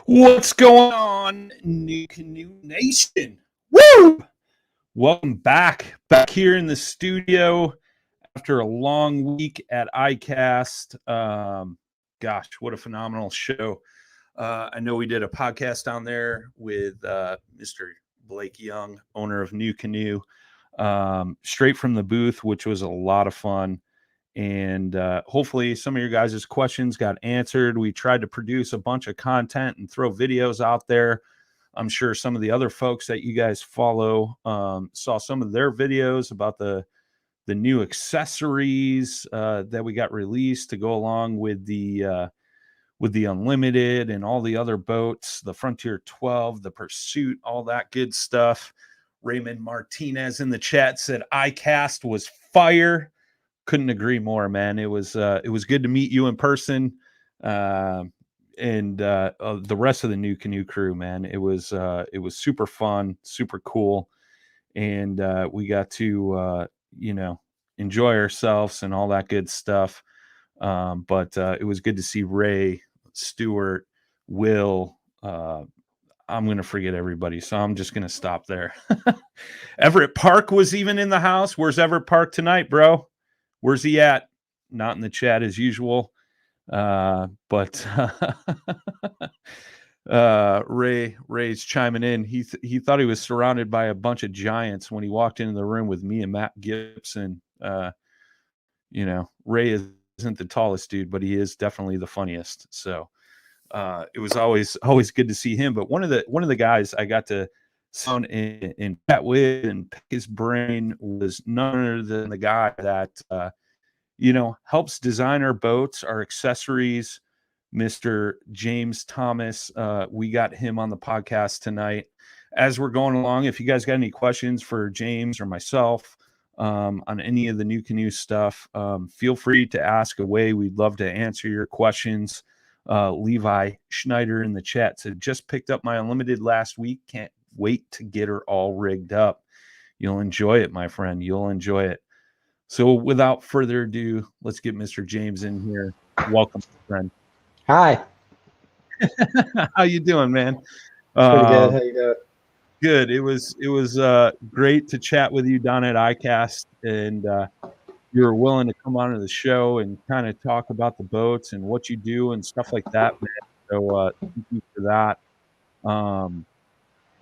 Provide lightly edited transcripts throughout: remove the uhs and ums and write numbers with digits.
What's going on, NuCanoe Nation? Woo! Welcome back here in the studio after a long week at iCast. Gosh, what a phenomenal show! I know we did a podcast down there with Mr. Blake Young, owner of NuCanoe, straight from the booth, which was a lot of fun. And hopefully some of your guys' questions got answered. We tried to produce a bunch of content and throw videos out there. I'm sure some of the other folks that you guys follow saw some of their videos about the new accessories that we got released to go along with the Unlimited and all the other boats, the Frontier 12, the Pursuit, all that good stuff. Raymond Martinez in the chat said iCast was fire. Couldn't agree more, man. It was good to meet you in person, and the rest of the NuCanoe crew, man. It was super fun, super cool, and we got to enjoy ourselves and all that good stuff. But it was good to see Ray, Stewart, Will. I'm going to forget everybody, so I'm just going to stop there. Everett Park was even in the house. Where's Everett Park tonight, bro? Where's he at? Not in the chat as usual. But Ray's chiming in. He thought he was surrounded by a bunch of giants when he walked into the room with me and Matt Gibson. Ray isn't the tallest dude, but he is definitely the funniest. So it was always good to see him. But one of the guys I got to sound in chat with and pick his brain was none other than the guy that helps design our boats, our accessories, Mr. James Thomas. We got him on the podcast tonight. As we're going along, if you guys got any questions for James or myself on any of the NuCanoe stuff, feel free to ask away. We'd love to answer your questions. Levi Schneider in the chat said, just picked up my Unlimited last week. Can't wait to get her all rigged up. You'll enjoy it, my friend. You'll enjoy it. So without further ado, let's get Mr. James in here. Welcome, friend. Hi. How you doing, man? Pretty good. How you doing? Good. It was great to chat with you down at iCast, and you were willing to come onto the show and kind of talk about the boats and what you do and stuff like that, man. So thank you for that.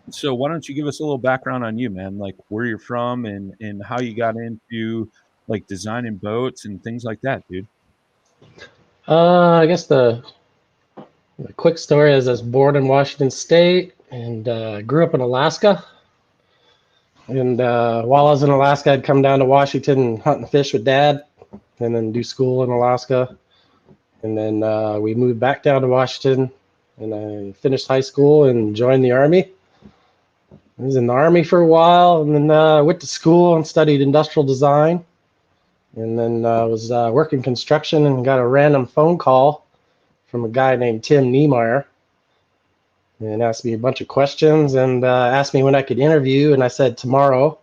So why don't you give us a little background on you, man? Like where you're from and how you got into like designing boats and things like that, dude. I guess the quick story is I was born in Washington State and grew up in Alaska. And while I was in Alaska, I'd come down to Washington and hunt and fish with Dad and then do school in Alaska. And then we moved back down to Washington and I finished high school and joined the Army. I was in the Army for a while and then went to school and studied industrial design. And then I was working construction and got a random phone call from a guy named Tim Niemeyer and asked me a bunch of questions and asked me when I could interview. And I said tomorrow.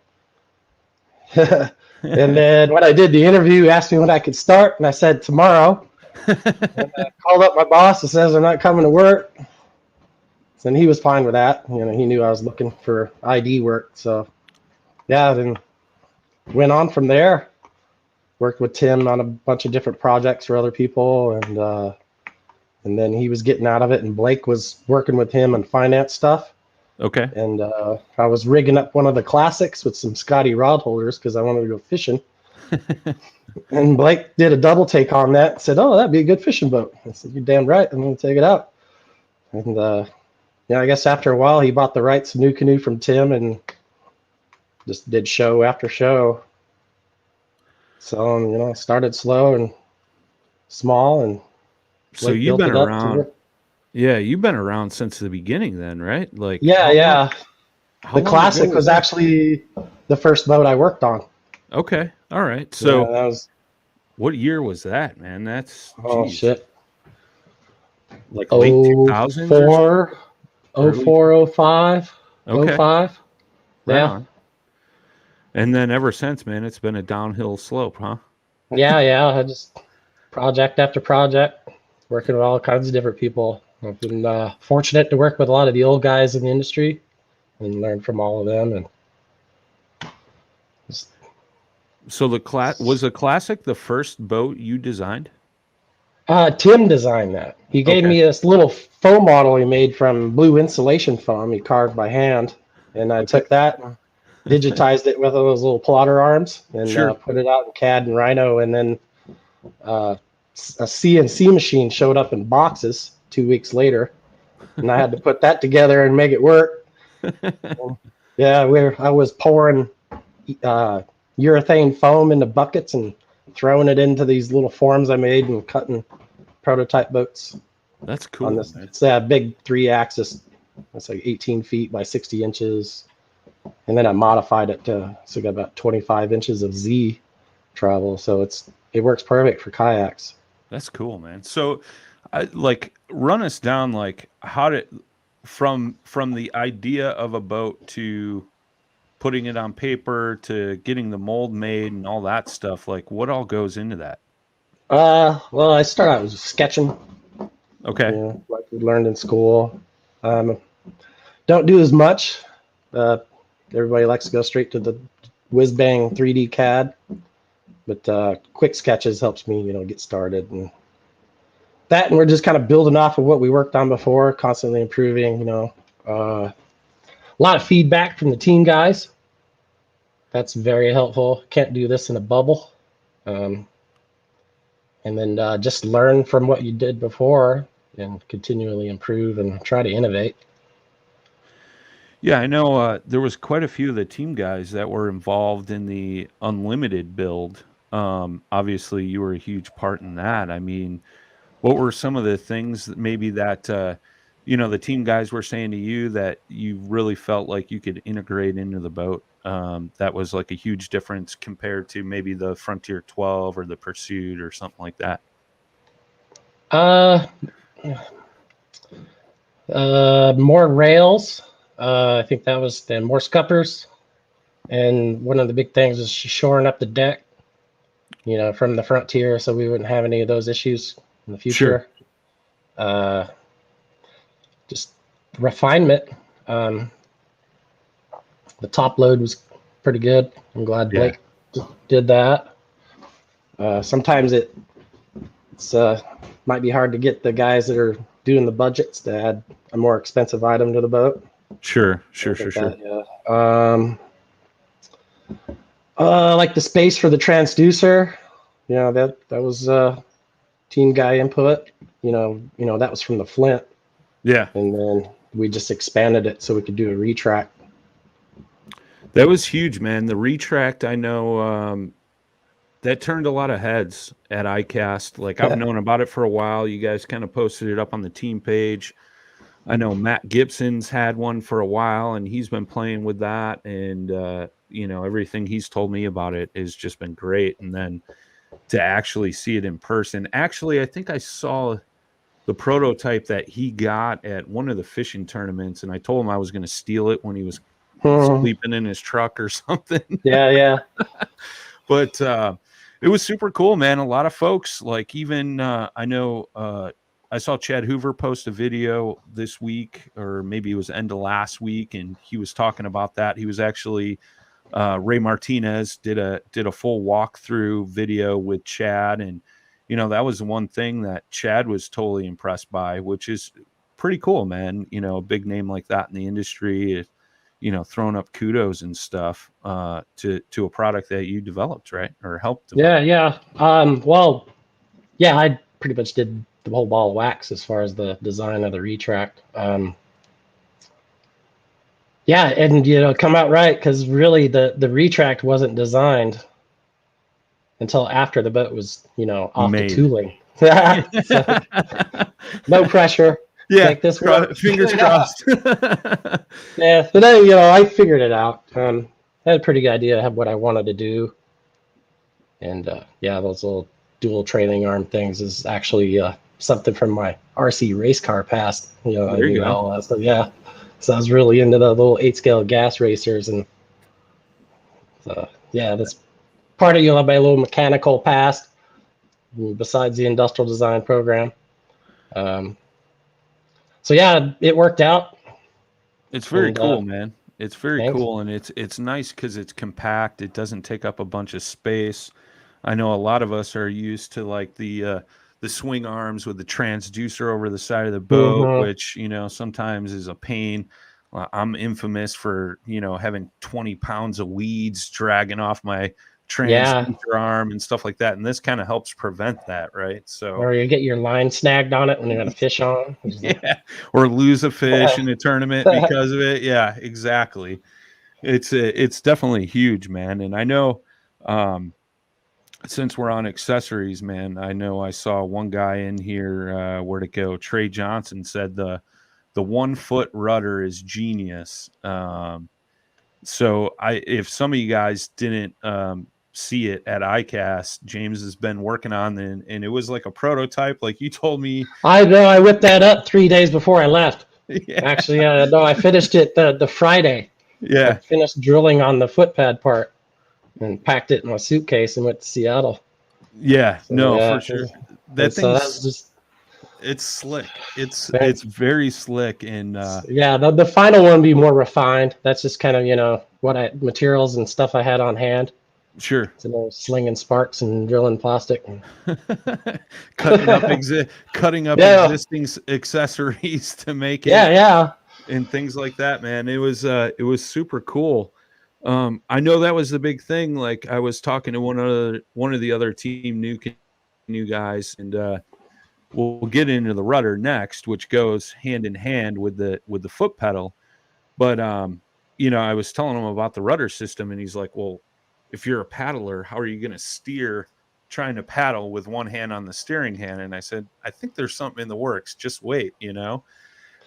And then when I did the interview, asked me when I could start. And I said tomorrow. And I called up my boss and says I'm not coming to work. And he was fine with that. He knew I was looking for ID work. So yeah, then went on from there. Worked with Tim on a bunch of different projects for other people, and then he was getting out of it, and Blake was working with him on finance stuff. Okay. And I was rigging up one of the classics with some Scotty rod holders because I wanted to go fishing. And Blake did a double take on that and said, "Oh, that'd be a good fishing boat." I said, "You're damn right. I'm going to take it out." And I guess after a while, he bought the rights to NuCanoe from Tim and just did show after show. So, started slow and small. And so you've been around. Yeah, you've been around since the beginning then, right? Like yeah. The Classic was actually the first boat I worked on. Okay. All right. So what year was that, man? That's shit. Like late 2000s? 04, 05. Okay. 05. Right on. And then ever since, man, it's been a downhill slope, huh? Yeah. I just project after project, working with all kinds of different people. I've been fortunate to work with a lot of the old guys in the industry and learn from all of them. And So was the Classic the first boat you designed? Tim designed that. He gave Okay. me this little foam model he made from blue insulation foam he carved by hand. And I took that, digitized it with those little plotter arms, and Sure. put it out in CAD and Rhino. And then a CNC machine showed up in boxes 2 weeks later, and I had to put that together and make it work. Yeah, I was pouring urethane foam into buckets and throwing it into these little forms I made and cutting prototype boats. That's cool. On this, it's a big 3-axis. It's like 18 feet by 60 inches. And then I modified it so I got about 25 inches of Z travel. So it works perfect for kayaks. That's cool, man. So, run us down, like, how did from the idea of a boat to putting it on paper to getting the mold made and all that stuff. Like, what all goes into that? Well, I started out with sketching. Okay. You know, like we learned in school. Don't do as much. Everybody likes to go straight to the whiz-bang 3D CAD, but quick sketches helps me, get started. And we're just kind of building off of what we worked on before, constantly improving. A lot of feedback from the team guys. That's very helpful. Can't do this in a bubble. And then just learn from what you did before and continually improve and try to innovate. Yeah, I know there was quite a few of the team guys that were involved in the unlimited build. Obviously, you were a huge part in that. I mean, what were some of the things that maybe that the team guys were saying to you that you really felt like you could integrate into the boat? That was like a huge difference compared to maybe the Frontier 12 or the Pursuit or something like that. More rails. I think that was then more scuppers. And one of the big things is shoring up the deck, from the Frontier, so we wouldn't have any of those issues in the future. Sure. Just refinement. The top load was pretty good. I'm glad Blake did that. Sometimes it's might be hard to get the guys that are doing the budgets to add a more expensive item to the boat. Sure. Like the space for the transducer, that was team guy input. That was from the Flint. Yeah. And then we just expanded it so we could do a retract. That was huge, man. The retract, I know, that turned a lot of heads at ICAST. Like, I've known about it for a while. You guys kind of posted it up on the team page. I know Matt Gibson's had one for a while, and he's been playing with that. And, everything he's told me about it has just been great. And then to actually see it in person. Actually, I think I saw the prototype that he got at one of the fishing tournaments, and I told him I was going to steal it when he was sleeping in his truck or something. Yeah. But it was super cool, man. A lot of folks, like, even I know I saw Chad Hoover post a video this week, or maybe it was end of last week, and he was talking about that. He was actually Ray Martinez did a full walkthrough video with Chad, and that was the one thing that Chad was totally impressed by, which is pretty cool, man. A big name like that in the industry, throwing up kudos and stuff to a product that you developed, right? Or helped develop. Yeah. I pretty much did the whole ball of wax as far as the design of the retract. And come out right, because really the retract wasn't designed until after the boat was off Made. the tooling. So, no pressure. Yeah, make this work. Fingers crossed. Yeah, but then I figured it out. I had a pretty good idea of what I wanted to do, and those little dual trailing arm things is actually something from my RC race car past. I knew all that stuff. Yeah, so I was really into the little 8-scale gas racers, and so that's part of my little mechanical past. Besides the industrial design program. So yeah, it worked out. It's very And, cool, man. It's very thanks. cool, and it's nice because it's compact. It doesn't take up a bunch of space. I know a lot of us are used to like the swing arms with the transducer over the side of the boat, Mhm. which sometimes is a pain. I'm infamous for having 20 pounds of weeds dragging off my Yeah. transducer arm and stuff like that, and this kind of helps prevent that, right? So Or you get your line snagged on it when you're gonna fish on. yeah, or lose a fish in a tournament because of it. Yeah, exactly. It's definitely huge, man. And I know, since we're on accessories, man, I know I saw one guy in here. Where'd it go? Trey Johnson said the 1 foot rudder is genius. So if some of you guys didn't see it at ICAST, James has been working on and it was like a prototype, like you told me. I know. I whipped that up 3 days before I left. Yeah, Actually, no, I finished it the Friday. I yeah, finished drilling on the footpad part and packed it in my suitcase and went to Seattle. yeah. So No, yeah, for sure. That so that was thing's just it's slick. thanks. It's very slick and Yeah, the final one would be more refined. That's just kind of what materials and stuff I had on hand. sure. So slinging sparks and drilling plastic. cutting up Yeah, existing accessories to make yeah, it yeah. and things like that, man. It was super cool. I know that was the big thing. Like I was talking to one of the other team new guys, and we'll get into the rudder next, which goes hand in hand with the foot pedal. But I was telling him about the rudder system, and he's like, "Well, if you're a paddler, how are you going to steer trying to paddle with one hand on the steering hand?" And I said, "I think there's something in the works. Just wait, Yeah,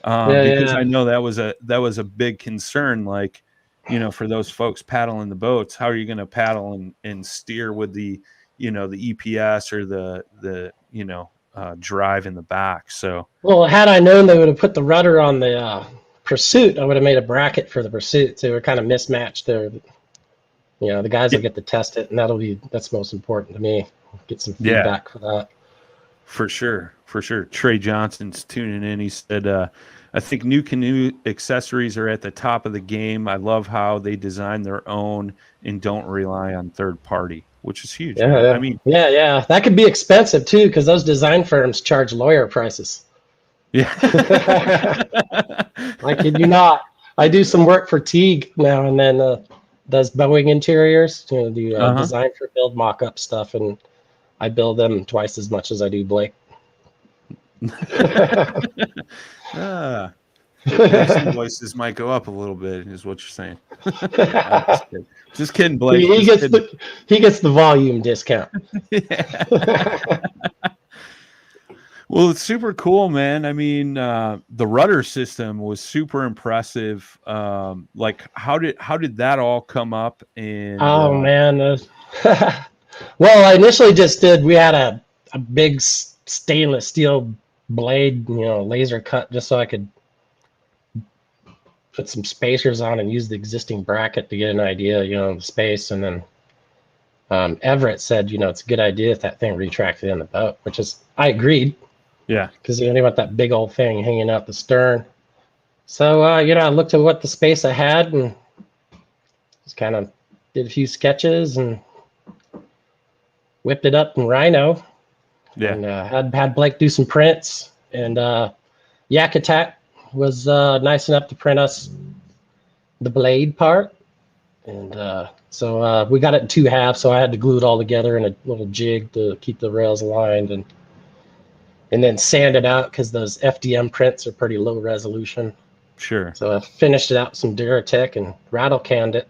because yeah. I know that was a big concern. Like, for those folks paddling the boats, how are you going to paddle and steer with the EPS or the drive in the back?" So Well, had I known they would have put the rudder on the Pursuit, I would have made a bracket for the Pursuit. So we're kind of mismatched there. The guys yeah, will get to test it, and that's most important to me. Get some yeah. feedback for that. For sure, for sure. Trey Johnson's tuning in. He said, "I think NuCanoe accessories are at the top of the game. I love how they design their own and don't rely on third party," which is huge, Yeah, man. I yeah, mean, yeah, yeah. That could be expensive too, because those design firms charge lawyer prices. yeah, I kid you not. I do some work for Teague now and then. Does Boeing interiors? Do uh design for build mock-up stuff, and I build them twice as much as I do Blake. huh. Blake's invoices might go up a little bit, is what you're saying. I'm just kidding. Just kidding, Blake. he Just gets kidding. the volume discount. Yeah. Well, it's super cool, man. I mean, the rudder system was super impressive. Like, how did that all come up? And Oh man. Well, I initially just did. We had a big stainless steel blade, laser cut, just so I could put some spacers on and use the existing bracket to get an idea, of the space. And then Everett said, it's a good idea if that thing retracted in the boat, which is I agreed yeah, because you want that big old thing hanging out the stern. So I looked at what the space I had and just kind of did a few sketches and whipped it up in Rhino yeah, and had Blake do some prints. And Yak Attack was nice enough to print us the blade part. And so we got it in 2 halves, so I had to glue it all together in a little jig to keep the rails aligned and then sand it out because those FDM prints are pretty low resolution. sure, So I finished it out with some Duratec and rattle canned it.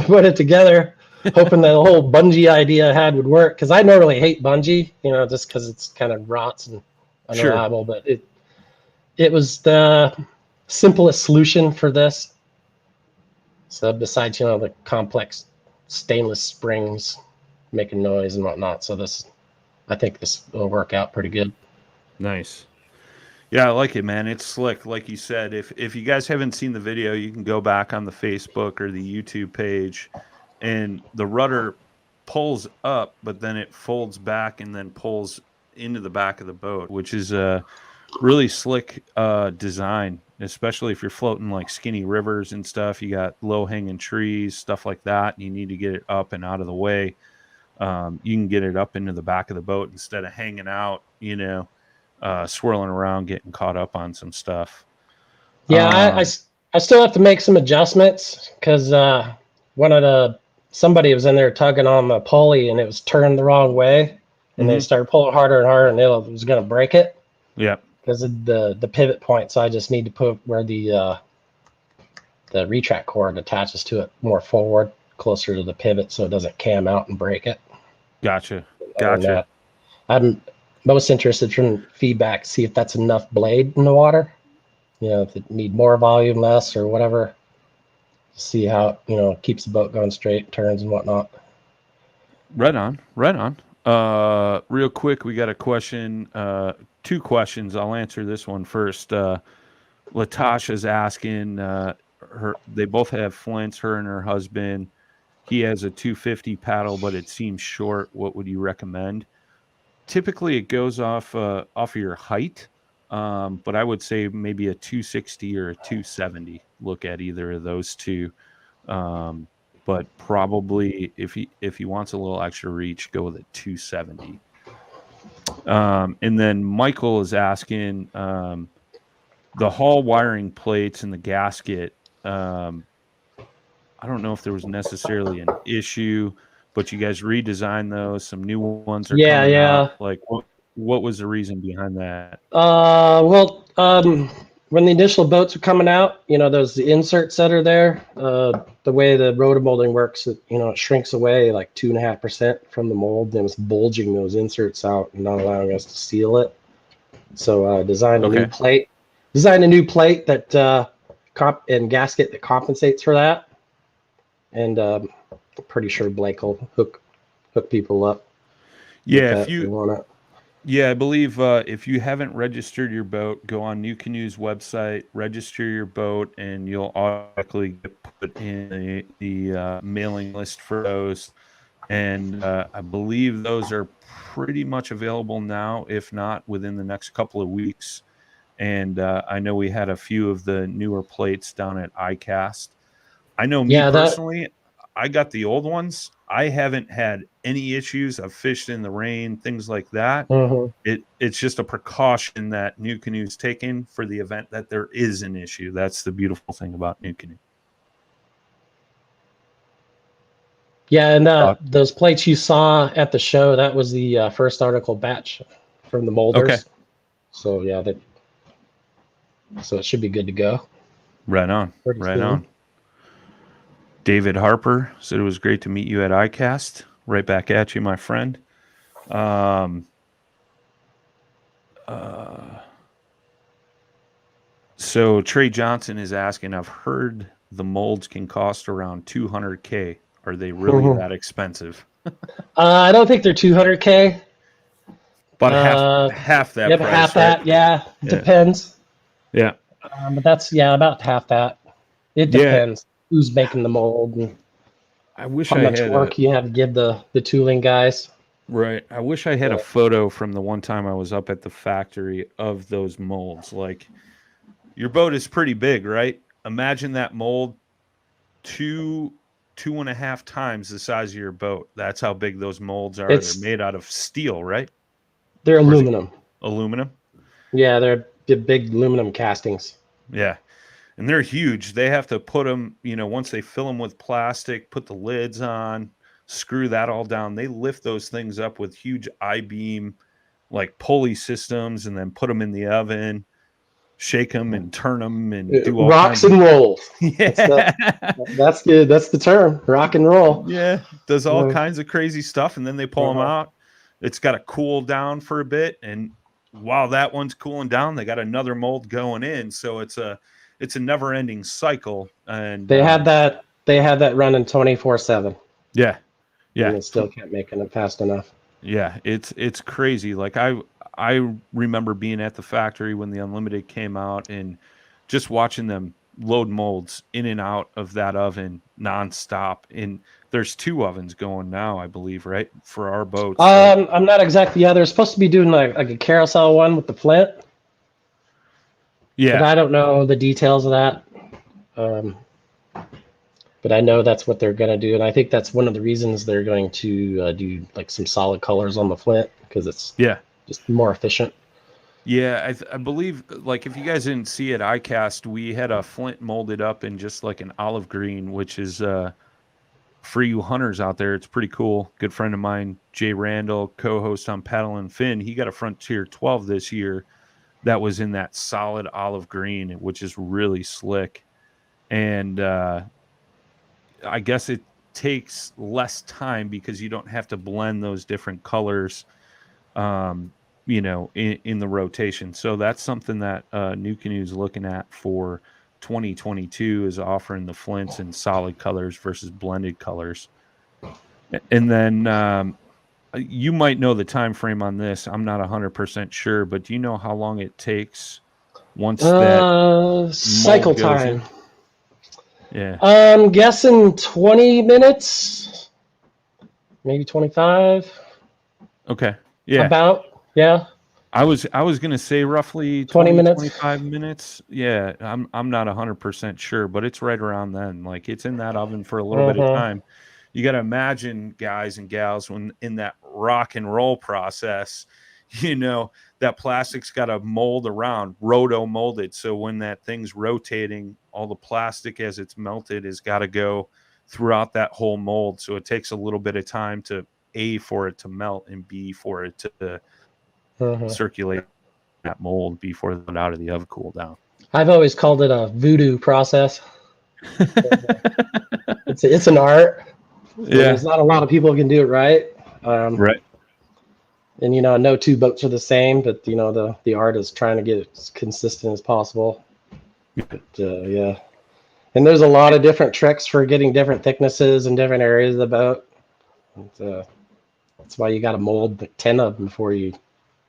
Put it together, hoping that the whole bungee idea I had would work. Because I normally hate bungee, just because it's kind of rots and sure, unreliable. But it was the simplest solution for this. So besides, the complex stainless springs making noise and whatnot. So I think this will work out pretty good. nice. Yeah, I like it, man. It's slick, like you said. If you guys haven't seen the video, you can go back on the Facebook or the YouTube page, and the rudder pulls up, but then it folds back and then pulls into the back of the boat, which is really slick design, especially if you're floating like skinny rivers and stuff. You got low hanging trees, stuff like that, and you need to get it up and out of the way. You can get it up into the back of the boat instead of hanging out, swirling around, getting caught up on some stuff. Yeah, I still have to make some adjustments because somebody was in there tugging on the pulley and it was turned the wrong way, and they started pulling harder and harder, and it was going to break it. Yeah, because of the pivot point. So I just need to put where the retract cord attaches to it more forward, closer to the pivot, so it doesn't cam out and break it. Gotcha. I'm most interested from feedback, see if that's enough blade in the water. If it need more volume, less, or whatever. See how it keeps the boat going straight, turns and whatnot. Right on. Real quick, we got a question. 2 questions. I'll answer this one first. Latasha's asking. They both have flints. Her and her husband. He has a 250 paddle, but it seems short. What would you recommend? Typically, it goes off of your height, but I would say maybe a 260 or a 270. Look at either of those two. But probably if he wants a little extra reach, go with a 270. And then Michael is asking the hull wiring plates and the gasket. I don't know if there was necessarily an issue, but you guys redesigned those. Some new ones are coming out. Like, what was the reason behind that? When the initial boats are coming out, those inserts that are there, the way the rotor molding works, it shrinks away like 2.5% from the mold, and it's bulging those inserts out and not allowing us to seal it. So designed a new plate that and gasket that compensates for that. And I'm pretty sure Blake will hook people up. Yeah, if you want it. Yeah, I believe if you haven't registered your boat, go on NuCanoe's website, register your boat, and you'll automatically get put in the mailing list for those. And I believe those are pretty much available now, if not within the next couple of weeks. And I know we had a few of the newer plates down at ICAST. I know me personally, I got the old ones. I haven't had any issues. I've fished in the rain, things like that. It's just a precaution that NuCanoe's taken for the event that there is an issue. That's the beautiful thing about NuCanoe. Yeah, and those plates you saw at the show, that was the first article batch from the molders. Okay. So yeah, so it should be good to go. Right on. Right on. David Harper said it was great to meet you at ICAST. Right back at you, my friend. So Trey Johnson is asking, I've heard the molds can cost around $200K. Are they really that expensive? I don't think they're $200K. But half that price, half right? that, yeah. Depends. Yeah. But that's, about half that. It depends who's making the mold and I wish how much work you have to give the tooling guys. Right. I wish I had a photo from the one time I was up at the factory of those molds. Like, your boat is pretty big, right? Imagine that mold 2.5 times the size of your boat. That's how big those molds are. They're made out of steel, right? They're aluminum. Aluminum? Yeah, they're big aluminum castings. Yeah. And they're huge. They have to put them, once they fill them with plastic, put the lids on, screw that all down. They lift those things up with huge I-beam, like pulley systems, and then put them in the oven, shake them and turn them and do all rocks and roll. Yeah. That's good. That's the term. Rock and roll. Yeah. Does all kinds of crazy stuff. And then they pull them out. It's got to cool down for a bit. And while that one's cooling down, they got another mold going in. So it's a never-ending cycle, and they had that running 24/7. Yeah, and they still can't make it fast enough. Yeah, it's crazy. Like I remember being at the factory when the Unlimited came out and just watching them load molds in and out of that oven nonstop. And there's 2 ovens going now, I believe, right, for our boats. I'm not exactly. Yeah, they're supposed to be doing like a carousel one with the flint. But Yeah. I don't know the details of that. Um, but I know that's what they're going to do, and I think that's one of the reasons they're going to do like some solid colors on the flint because it's Yeah. just more efficient. Yeah, I believe, like, if you guys didn't see it, ICAST, we had a flint molded up in just like an olive green, which is for you hunters out there, it's pretty cool. Good friend of mine, Jay Randall, co-host on Paddle and Fin, he got a Frontier 12 this year that was in that solid olive green, which is really slick. And I guess it takes less time because you don't have to blend those different colors, um, in the rotation. So that's something that NuCanoe is looking at for 2022 is offering the flints in solid colors versus blended colors. And then you might know the time frame on this. I'm not 100% sure, but do you know how long it takes once that Cycle mold goes time. in? Yeah. I'm guessing 20 minutes, maybe 25. Okay. Yeah. About, yeah, I was gonna say roughly 20 20, minutes. 25 minutes. Yeah, I'm not 100% sure, but it's right around then. Like it's in that oven for a little bit of Uh-huh. time. You got to imagine, guys and gals, when in that rock and roll process, that plastic's got to mold around, roto molded. So when that thing's rotating, all the plastic as it's melted has got to go throughout that whole mold. So it takes a little bit of time to A, for it to melt, and B, for it to Uh-huh. circulate that mold before they get out of the oven cool down. I've always called it a voodoo process. It's an art, and Yeah. there's not a lot of people who can do it right. Right. And no two boats are the same, but the art is trying to get it as consistent as possible. But yeah, and there's a lot of different tricks for getting different thicknesses in different areas of the boat. And, that's why you got to mold like 10 of them before you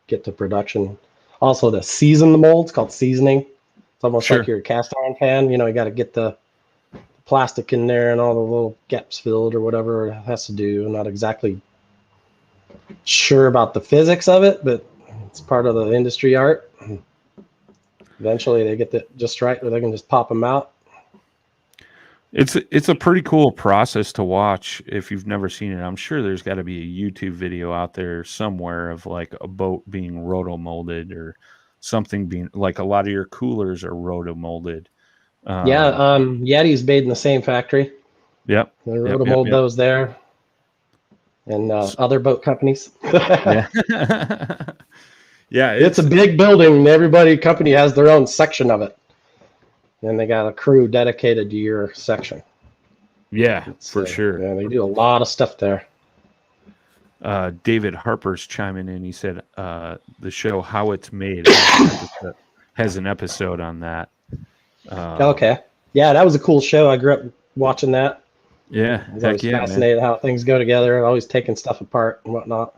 get to production. Also, to season the mold, it's called seasoning. It's almost like Sure. your cast iron pan. You got to get the plastic in there and all the little gaps filled or whatever it has to do. I'm not exactly sure about the physics of it, but it's part of the industry art. Eventually, they get that just right where they can just pop them out. It's a pretty cool process to watch if you've never seen it. I'm sure there's got to be a YouTube video out there somewhere of like a boat being roto molded or something being like a lot of your coolers are roto molded. Yeah, Yeti's made in the same factory. Yep. They Yep. Yep. rotomold Yep. those there, and other boat companies. Yeah. Yeah. It's a big building, and every company has their own section of it, and they got a crew dedicated to your section. Yeah, for sure. Yeah, they do a lot of stuff there. David Harper's chiming in. He said the show How It's Made has an episode on that. Okay. Yeah, that was a cool show. I grew up watching that. Yeah. I was always fascinated how things go together, always taking stuff apart and whatnot.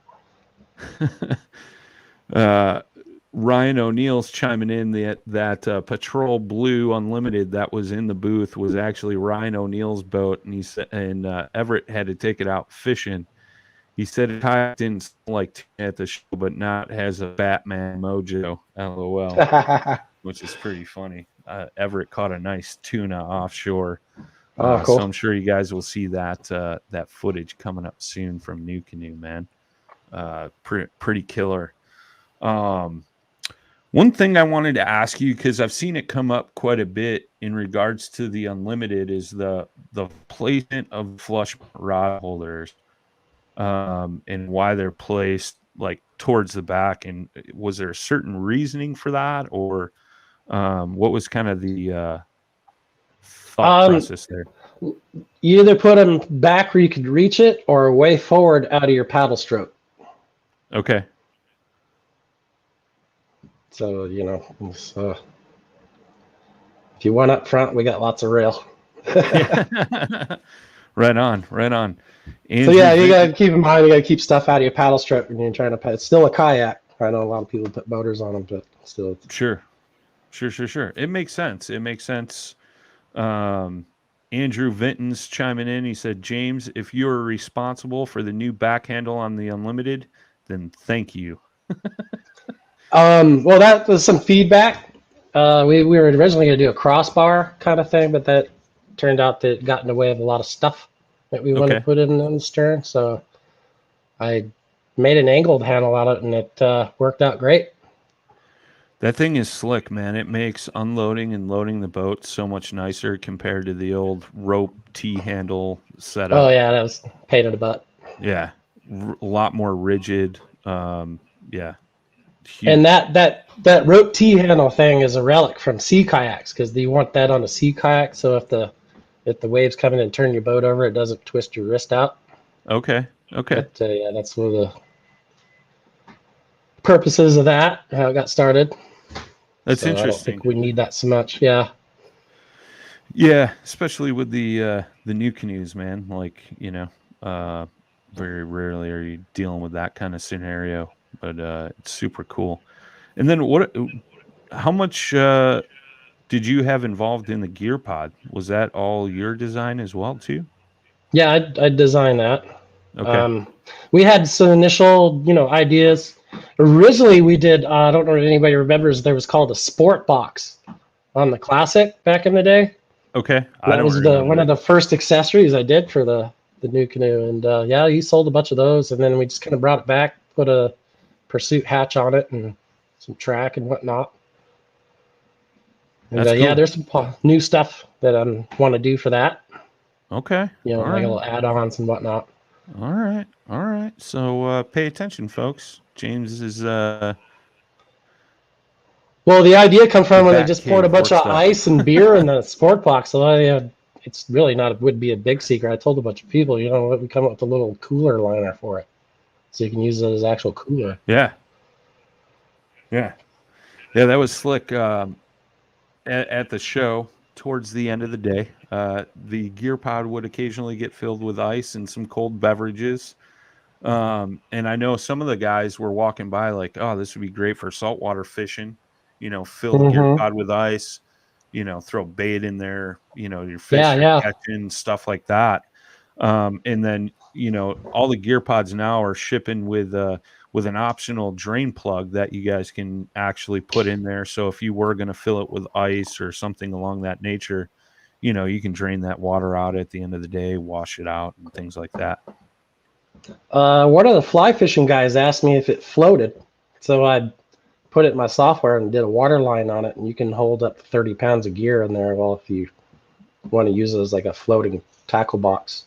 Ryan O'Neill's chiming in that Patrol Blue Unlimited that was in the booth was actually Ryan O'Neill's boat, and he said, and Everett had to take it out fishing. He said it didn't smell like at the show, but not has a Batman mojo. LOL, which is pretty funny. Everett caught a nice tuna offshore. Oh, cool. So I'm sure you guys will see that footage coming up soon from NuCanoe, man. Pretty killer. One thing I wanted to ask you, because I've seen it come up quite a bit in regards to the Unlimited, is the placement of flush rod holders, and why they're placed like towards the back. And was there a certain reasoning for that, or what was kind of the thought process there? You either put them back where you could reach it, or way forward out of your paddle stroke. Okay. So, if you want up front, we got lots of rail. Right on. Andrew, so yeah, you got to keep in mind, you got to keep stuff out of your paddle stroke when you're trying to paddle. It's still a kayak. I know a lot of people put motors on them, but still. Sure. It makes sense. Andrew Vinton's chiming in. He said, James, if you are responsible for the new back handle on the Unlimited, then thank you. Well, that was some feedback We were originally going to do a crossbar kind of thing, but that turned out that it got in the way of a lot of stuff that we wanted to Okay. put in on the stern. So I made an angled handle out of it, and it worked out great. That thing is slick, man. It makes unloading and loading the boat so much nicer compared to the old rope T-handle setup. Oh yeah, that was a pain in the butt. Yeah, a lot more rigid. Yeah, And huge. that rope T handle thing is a relic from sea kayaks because you want that on a sea kayak. So if the waves come in and turn your boat over, it doesn't twist your wrist out. Okay. But yeah, that's one of the purposes of that. How it got started. That's So I don't interesting. think we need that so much. Yeah. Yeah, especially with the NuCanoes, man. Like, very rarely are you dealing with that kind of scenario, but it's super cool. And then how much did you have involved in the gear pod? Was that all your design as well too? Yeah, I designed that. Okay. Um, we had some initial, ideas. Originally, we did. I don't know if anybody remembers. There was called a sport box on the Classic back in the day. Okay. I That don't was the one remember of it. the first accessories I did for the NuCanoe, and yeah, he sold a bunch of those, and then we just kind of brought it back, put a pursuit hatch on it, and some track and whatnot. And That's yeah, cool. there's some new stuff that I want to do for that. Okay. All Like a right. little add-ons and whatnot. All right. All right. So pay attention, folks. James is Well, the idea come the from when they Bat just poured a Cave bunch work of stuff. ice and beer in the sport box. So it's really not would be a big secret. I told a bunch of people, we come up with a little cooler liner for it, so you can use it as actual cooler. Yeah. Yeah. Yeah, that was slick. At the show, towards the end of the day, the gear pod would occasionally get filled with ice and some cold beverages. And I know some of the guys were walking by like, oh, this would be great for saltwater fishing. Fill the gear Mm-hmm. pod with ice. Throw bait in there. Your Yeah, fish you're yeah. catching, stuff like that. And then all the gear pods now are shipping with an optional drain plug that you guys can actually put in there. So if you were going to fill it with ice or something along that nature, you can drain that water out at the end of the day, wash it out, and things like that. One of the fly fishing guys asked me if it floated, so I put it in my software and did a water line on it, and you can hold up to 30 pounds of gear in there. Well, if you want to use it as like a floating tackle box,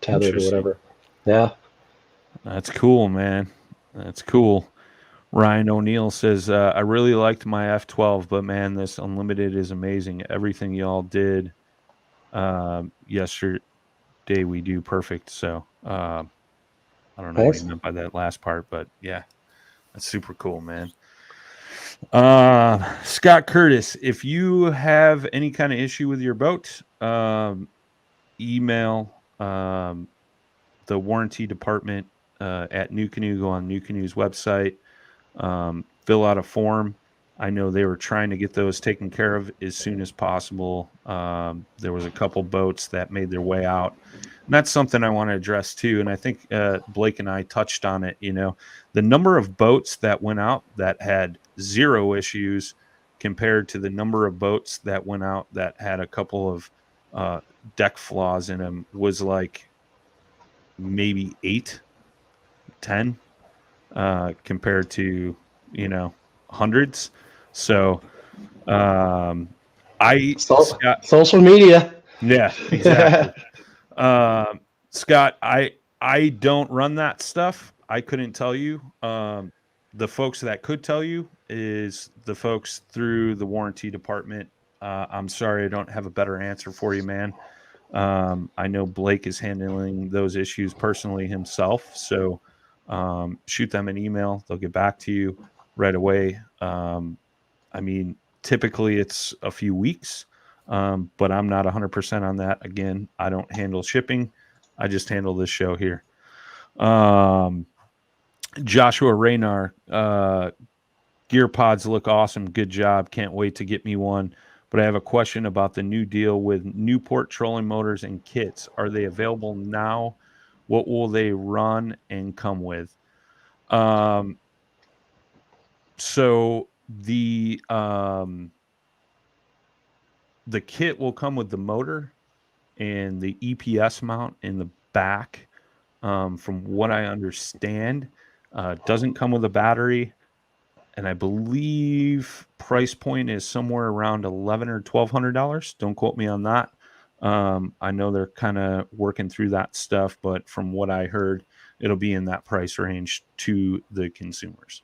tethered or Interesting. whatever. Yeah. That's cool, man. That's cool. Ryan O'Neill says, I really liked my F12, but man, this Unlimited is amazing. Everything y'all did yesterday, we do perfect. So I don't know what he Thanks. meant by that last part, but yeah, that's super cool, man. Scott Curtis, if you have any kind of issue with your boat, email the warranty department at NuCanoe. Go on NuCanoe's website, fill out a form. I know they were trying to get those taken care of as soon as possible. There was a couple boats that made their way out. And that's something I want to address too. And I think Blake and I touched on it. The number of boats that went out that had zero issues compared to the number of boats that went out that had a couple of deck flaws in them was like maybe 8, 10 compared to, hundreds. So Scott, Social media. yeah, exactly. Scott, I don't run that stuff. I couldn't tell you. The folks that could tell you is the folks through the warranty department. I'm sorry, I don't have a better answer for you, man. I know Blake is handling those issues personally himself, so shoot them an email. They'll get back to you right away. I mean, typically it's a few weeks, but I'm not 100% on that. Again, I don't handle shipping. I just handle this show here. Joshua Raynar, gear pods look awesome. Good job. Can't wait to get me one. But I have a question about the new deal with Newport trolling motors and kits. Are they available now? What will they run and come with? So the the kit will come with the motor and the EPS mount in the back. From what I understand, doesn't come with a battery, and I believe price point is somewhere around $1,100 or $1,200. Don't quote me on that. I know they're kind of working through that stuff, but from what I heard, it'll be in that price range to the consumers.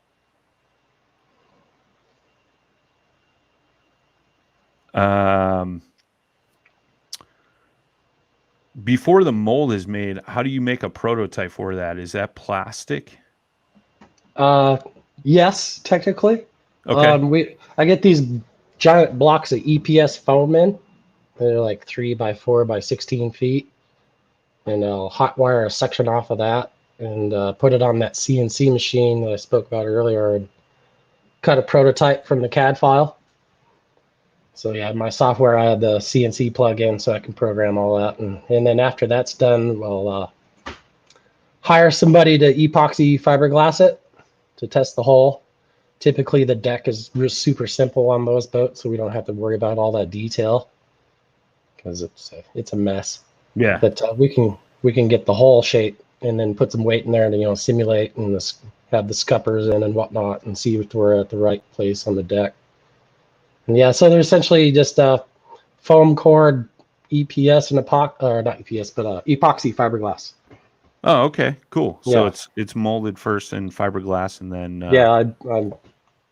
Before the mold is made, how do you make a prototype for that? Is that plastic? Yes, technically. Okay. I get these giant blocks of EPS foam in. They're like 3 by 4 by 16 feet, and I'll hot wire a section off of that and put it on that CNC machine that I spoke about earlier, and cut a prototype from the CAD file. So yeah, my software, I had the CNC plug-in so I can program all that, and then after that's done, we'll hire somebody to epoxy fiberglass it to test the hull. Typically, the deck is super simple on those boats, so we don't have to worry about all that detail because it's a mess. Yeah. But we can get the hull shape and then put some weight in there to simulate and have the scuppers in and whatnot and see if we're at the right place on the deck. And yeah, so they're essentially just foam core EPS and epoxy fiberglass. Oh, okay, cool. So Yeah. it's molded first in fiberglass, and then Yeah, I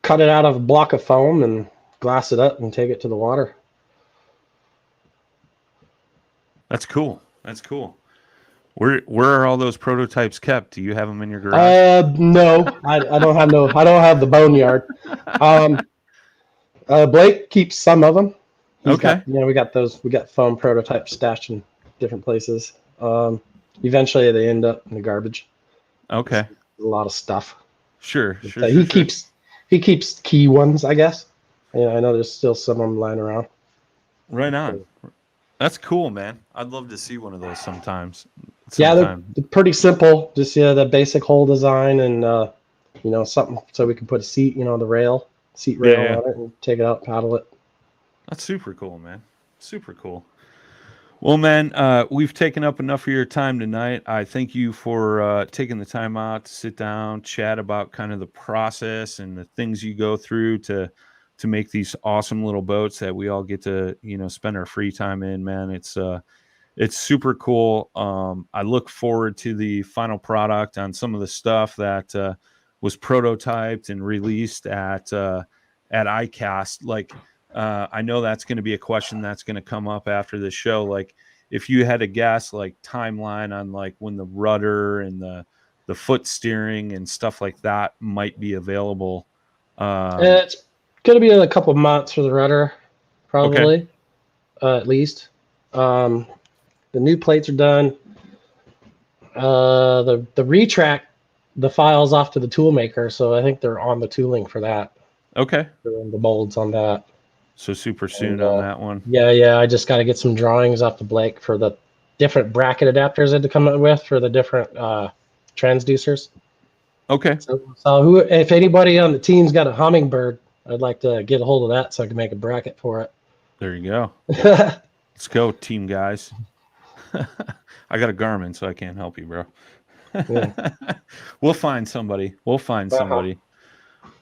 cut it out of a block of foam and glass it up and take it to the water. That's cool. That's cool. Where are all those prototypes kept? Do you have them in your garage? No, I don't have the boneyard. Blake keeps some of them. He's Okay. got, we got foam prototypes stashed in different places. Eventually they end up in the garbage. Okay. It's a lot of stuff. Sure. He keeps key ones, I guess. Yeah, I know there's still some of them lying around. Right on. That's cool, man. I'd love to see one of those sometimes. Yeah, they're pretty simple. Just the basic hull design and something so we can put a seat, the seat rail on it and take it out, paddle it. That's super cool, man. Super cool. Well, man, we've taken up enough of your time tonight. I thank you for taking the time out to sit down, chat about kind of the process and the things you go through to make these awesome little boats that we all get to, spend our free time in, man. It's super cool. I look forward to the final product on some of the stuff that was prototyped and released at ICAST. Like, I know that's going to be a question that's going to come up after the show. Like, if you had a guess, like timeline on like when the rudder and the foot steering and stuff like that might be available. It's going to be a couple of months for the rudder, probably, at least. The new plates are done. The retract the files off to the tool maker, so I think they're on the tooling for that. Okay. The molds on that. So super soon on that one. Yeah. I just got to get some drawings off to Blake for the different bracket adapters I had to come up with for the different transducers. Okay. So if anybody on the team's got a Hummingbird, I'd like to get a hold of that so I can make a bracket for it. There you go. Let's go, team guys. I got a Garmin, so I can't help you, bro. Yeah. We'll find somebody.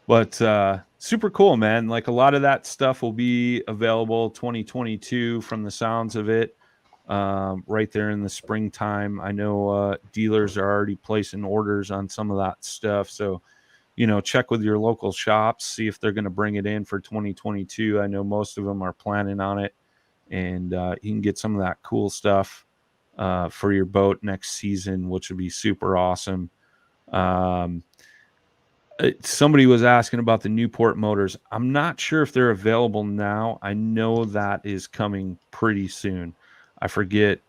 But super cool, man. Like a lot of that stuff will be available 2022 from the sounds of it, right there in the springtime. I know dealers are already placing orders on some of that stuff. So, check with your local shops, see if they're going to bring it in for 2022. I know most of them are planning on it, and you can get some of that cool stuff for your boat next season, which would be super awesome. Somebody was asking about the Newport motors. I'm not sure if they're available now. I know that is coming pretty soon. I forget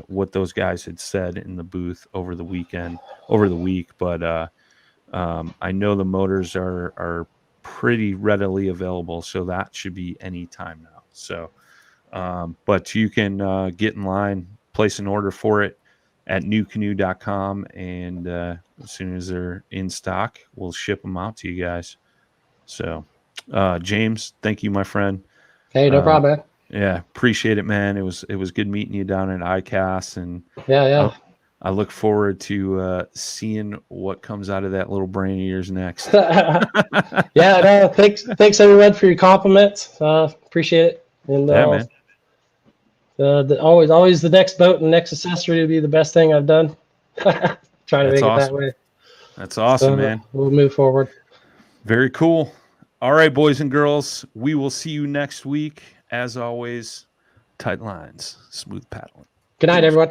what those guys had said in the booth over the week, but I know the motors are pretty readily available, so that should be any time now. So, but you can get in line, place an order for it at NuCanoe.com, and as soon as they're in stock, we'll ship them out to you guys. So, James, thank you, my friend. Hey, no problem, man. Yeah, appreciate it, man. It was good meeting you down at ICAST, and Yeah. I look forward to seeing what comes out of that little brain of yours next. Yeah. No, thanks everyone for your compliments. Appreciate it. And Yeah, man. always the next boat and next accessory to be the best thing I've done. Trying to That's make it that awesome. way. That's awesome, man. We'll move forward. Very cool. All right, boys and girls, we will see you next week. As always, tight lines, smooth paddling. Good night, everyone.